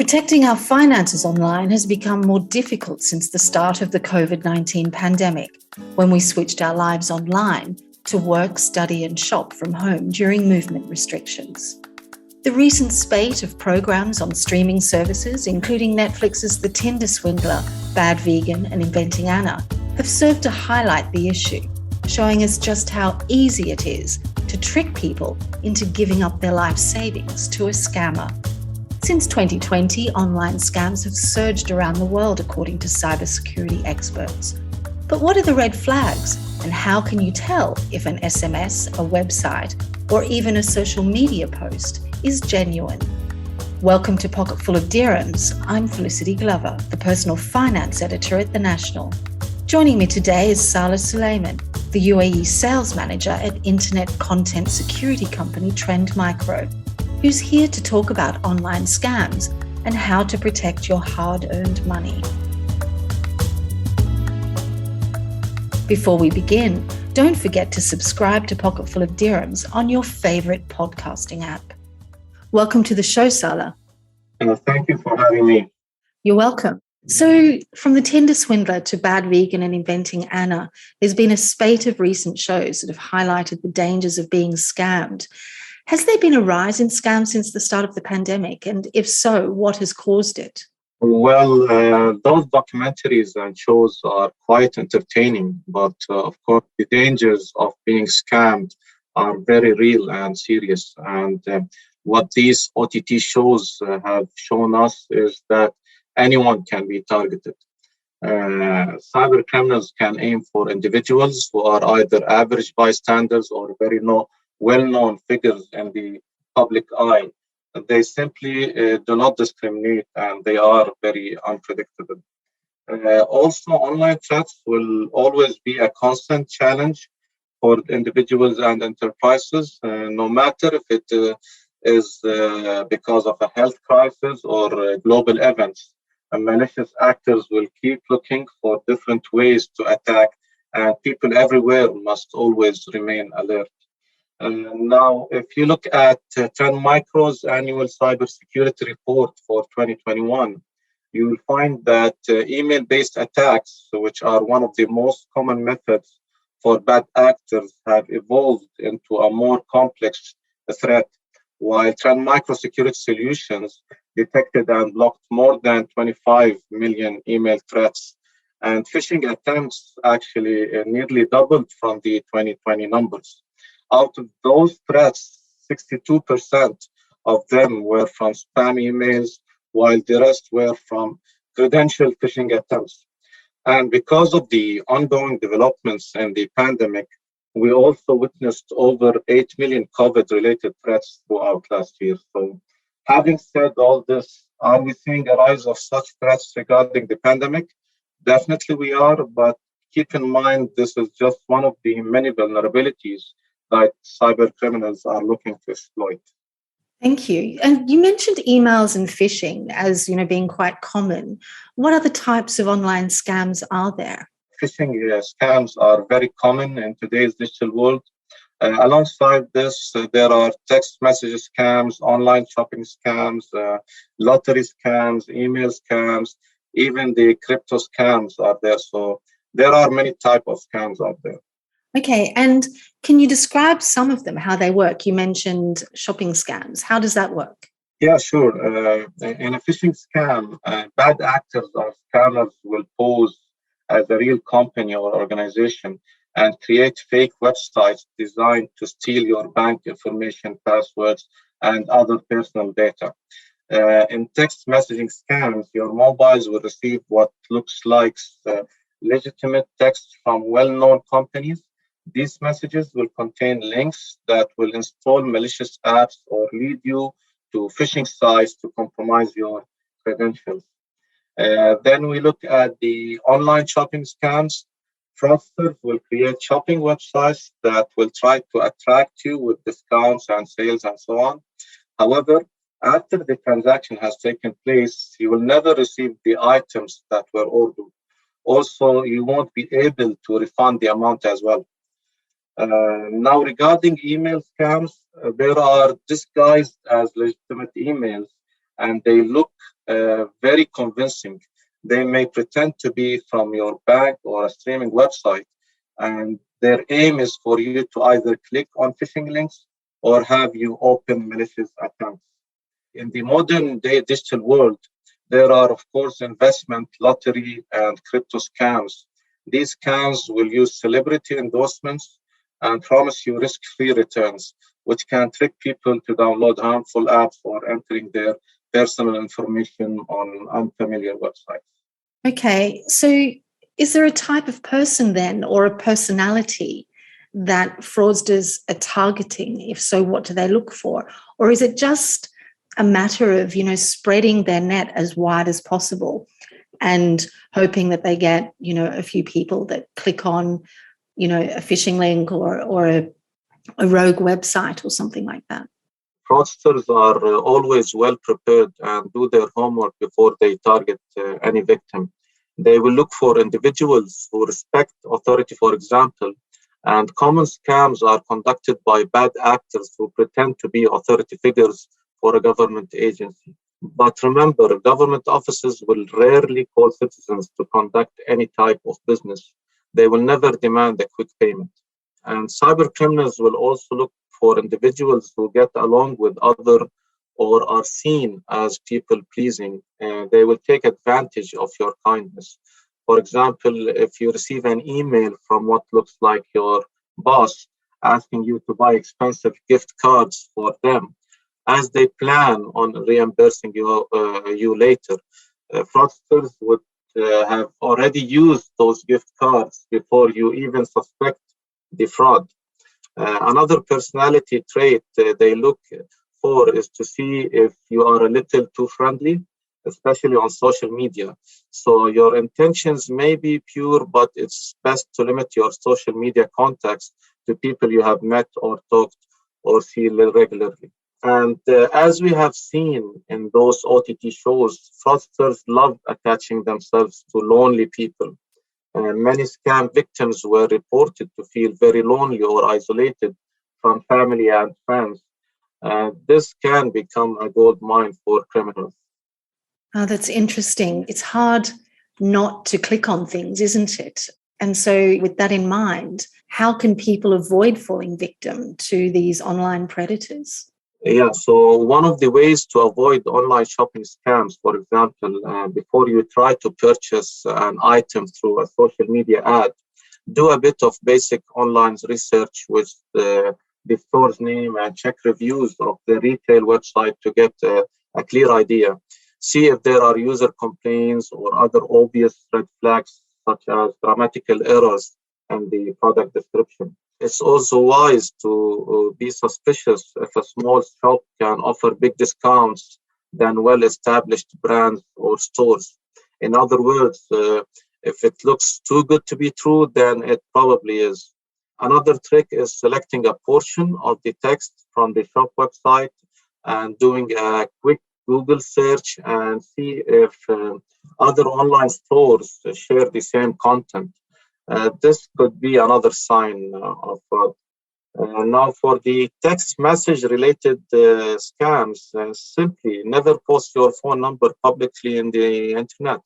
Protecting our finances online has become more difficult since the start of the COVID-19 pandemic, when we switched our lives online to work, study and shop from home during movement restrictions. The recent spate of programs on streaming services, including Netflix's The Tinder Swindler, Bad Vegan and Inventing Anna, have served to highlight the issue, showing us just how easy it is to trick people into giving up their life savings to a scammer. Since 2020, online scams have surged around the world, according to cybersecurity experts. But what are the red flags, and how can you tell if an SMS, a website, or even a social media post is genuine? Welcome to Pocketful of Dirhams. I'm Felicity Glover, the personal finance editor at The National. Joining me today is Salah Suleiman, the UAE sales manager at internet content security company Trend Micro, who's here to talk about online scams and how to protect your hard-earned money. Before we begin, don't forget to subscribe to Pocketful of Dirhams on your favourite podcasting app. Welcome to the show, Salah. Thank you for having me. You're welcome. So from The Tinder Swindler to Bad Vegan and Inventing Anna, there's been a spate of recent shows that have highlighted the dangers of being scammed. Has there been a rise in scams since the start of the pandemic? And if so, what has caused it? Well, those documentaries and shows are quite entertaining, but of course, the dangers of being scammed are very real and serious. And what these OTT shows have shown us is that anyone can be targeted. Cyber criminals can aim for individuals who are either average bystanders or very well-known figures in the public eye. They simply do not discriminate, and they are very unpredictable. Also, online threats will always be a constant challenge for individuals and enterprises, no matter if it is because of a health crisis or global events. Malicious actors will keep looking for different ways to attack, and people everywhere must always remain alert. Now, if you look at Trend Micro's annual cybersecurity report for 2021, you will find that email-based attacks, which are one of the most common methods for bad actors, have evolved into a more complex threat, while Trend Micro Security Solutions detected and blocked more than 25 million email threats. And phishing attempts actually nearly doubled from the 2020 numbers. Out of those threats, 62% of them were from spam emails, while the rest were from credential phishing attempts. And because of the ongoing developments in the pandemic, we also witnessed over 8 million COVID-related threats throughout last year. So having said all this, are we seeing a rise of such threats regarding the pandemic? Definitely we are, but keep in mind this is just one of the many vulnerabilities that cyber criminals are looking to exploit. Thank you. And you mentioned emails and phishing as, being quite common. What other types of online scams are there? Phishing scams are very common in today's digital world. Alongside this, there are text message scams, online shopping scams, lottery scams, email scams, even the crypto scams are there. So there are many types of scams out there. Okay, and can you describe some of them, how they work? You mentioned shopping scams. How does that work? Yeah, sure. In a phishing scam, bad actors or scammers will pose as a real company or organization and create fake websites designed to steal your bank information, passwords, and other personal data. In text messaging scams, your mobiles will receive what looks like legitimate text from well-known companies. These messages will contain links that will install malicious apps or lead you to phishing sites to compromise your credentials. Then we look at the online shopping scams. Fraudsters will create shopping websites that will try to attract you with discounts and sales and so on. However, after the transaction has taken place, you will never receive the items that were ordered. Also, you won't be able to refund the amount as well. Now, regarding email scams, there are disguised as legitimate emails, and they look very convincing. They may pretend to be from your bank or a streaming website, and their aim is for you to either click on phishing links or have you open malicious accounts. In the modern day digital world, there are, of course, investment, lottery, and crypto scams. These scams will use celebrity endorsements and promise you risk free returns, which can trick people to download harmful apps or entering their personal information on unfamiliar websites. Okay, so is there a type of person then, or a personality that fraudsters are targeting? If so, what do they look for? Or is it just a matter of, spreading their net as wide as possible and hoping that they get, a few people that click on, a phishing link or a rogue website or something like that? Fraudsters are always well prepared and do their homework before they target any victim. They will look for individuals who respect authority, for example, and common scams are conducted by bad actors who pretend to be authority figures for a government agency. But remember, government offices will rarely call citizens to conduct any type of business. They will never demand a quick payment. And cyber criminals will also look for individuals who get along with others or are seen as people pleasing. They will take advantage of your kindness. For example, if you receive an email from what looks like your boss asking you to buy expensive gift cards for them, as they plan on reimbursing you later, fraudsters would have already used those gift cards before you even suspect the fraud. Another personality trait they look for is to see if you are a little too friendly, especially on social media. So your intentions may be pure, but it's best to limit your social media contacts to people you have met or talked or see regularly. And as we have seen in those OTT shows, fraudsters love attaching themselves to lonely people. Many scam victims were reported to feel very lonely or isolated from family and friends. This can become a gold mine for criminals. Oh, that's interesting. It's hard not to click on things, isn't it? And so with that in mind, how can people avoid falling victim to these online predators? Yeah, so one of the ways to avoid online shopping scams, for example, before you try to purchase an item through a social media ad, do a bit of basic online research with the store's name and check reviews of the retail website to get a clear idea. See if there are user complaints or other obvious red flags, such as grammatical errors in the product description. It's also wise to be suspicious if a small shop can offer big discounts than well-established brands or stores. In other words, if it looks too good to be true, then it probably is. Another trick is selecting a portion of the text from the shop website and doing a quick Google search and see if other online stores share the same content. This could be another sign of fraud. Now, for the text message related scams, simply never post your phone number publicly in the internet.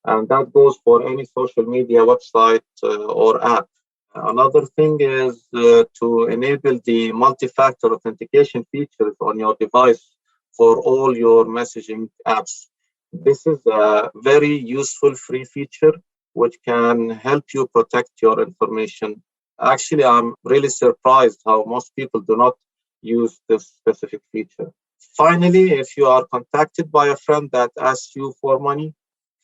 And that goes for any social media website or app. Another thing is to enable the multi-factor authentication features on your device for all your messaging apps. This is a very useful free feature which can help you protect your information. Actually, I'm really surprised how most people do not use this specific feature. Finally, if you are contacted by a friend that asks you for money,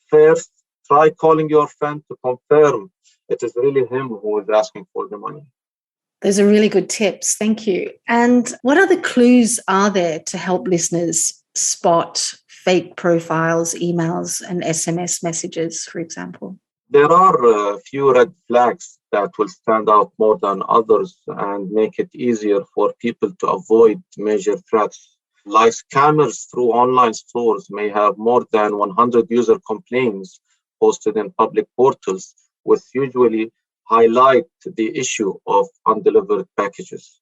first try calling your friend to confirm it is really him who is asking for the money. Those are really good tips. Thank you. And what other clues are there to help listeners spot fake profiles, emails, and SMS messages, for example? There are a few red flags that will stand out more than others and make it easier for people to avoid major threats. Like scammers through online stores may have more than 100 user complaints posted in public portals, which usually highlight the issue of undelivered packages.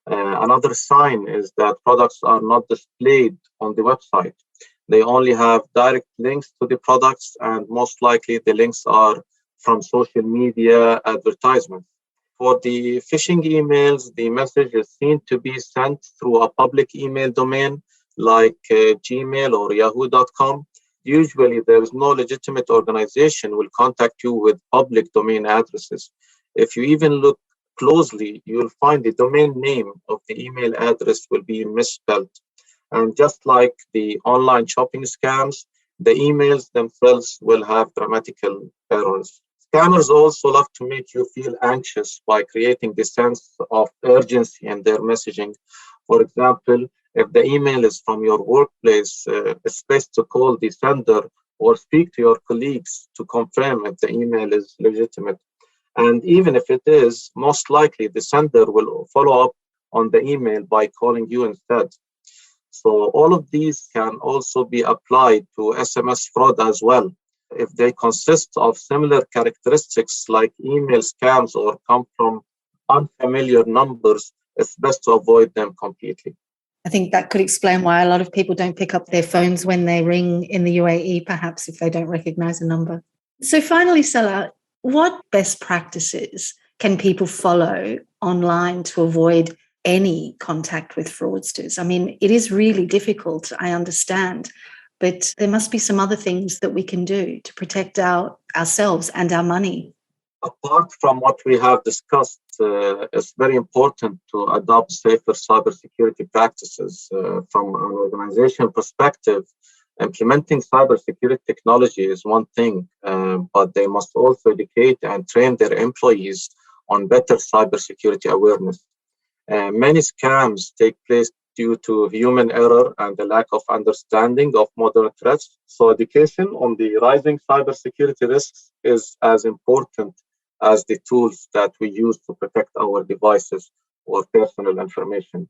Another sign is that products are not displayed on the website. They only have direct links to the products, and most likely the links are from social media advertisements. For the phishing emails, the message is seen to be sent through a public email domain like Gmail or Yahoo.com. Usually, there is no legitimate organization will contact you with public domain addresses. If you even look closely, you'll find the domain name of the email address will be misspelled. And just like the online shopping scams, the emails themselves will have grammatical errors. Scammers also love to make you feel anxious by creating the sense of urgency in their messaging. For example, if the email is from your workplace, it's best to call the sender or speak to your colleagues to confirm if the email is legitimate. And even if it is, most likely the sender will follow up on the email by calling you instead. So all of these can also be applied to SMS fraud as well. If they consist of similar characteristics like email scams or come from unfamiliar numbers, it's best to avoid them completely. I think that could explain why a lot of people don't pick up their phones when they ring in the UAE, perhaps if they don't recognize a number. So finally, Salah, what best practices can people follow online to avoid any contact with fraudsters? I mean, it is really difficult, I understand, but there must be some other things that we can do to protect ourselves and our money. Apart from what we have discussed, it's very important to adopt safer cybersecurity practices. From an organization perspective, implementing cybersecurity technology is one thing, but they must also educate and train their employees on better cybersecurity awareness. Many scams take place due to human error and the lack of understanding of modern threats. So education on the rising cybersecurity risks is as important as the tools that we use to protect our devices or personal information.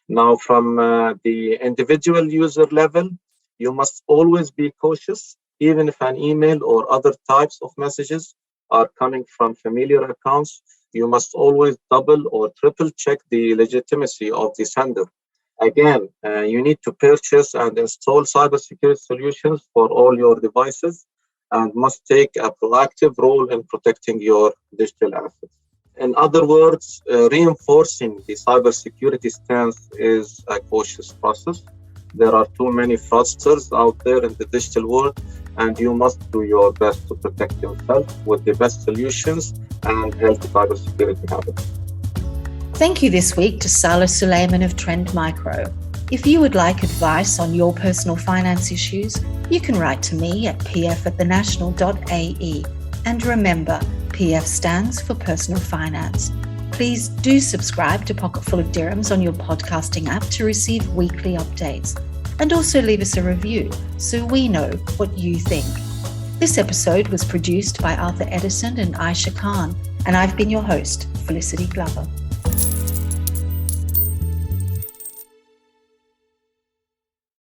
Now, from the individual user level, you must always be cautious, even if an email or other types of messages are coming from familiar accounts. You must always double or triple check the legitimacy of the sender. Again, you need to purchase and install cybersecurity solutions for all your devices and must take a proactive role in protecting your digital assets. In other words, reinforcing the cybersecurity stance is a cautious process. There are too many fraudsters out there in the digital world, and you must do your best to protect yourself with the best solutions and healthy cybersecurity habits. Thank you this week to Salah Suleiman of Trend Micro. If you would like advice on your personal finance issues, you can write to me at pf@thenational.ae. And remember, PF stands for Personal Finance. Please do subscribe to Pocketful of Dirhams on your podcasting app to receive weekly updates. And also leave us a review so we know what you think. This episode was produced by Arthur Edison and Aisha Khan, and I've been your host, Felicity Glover.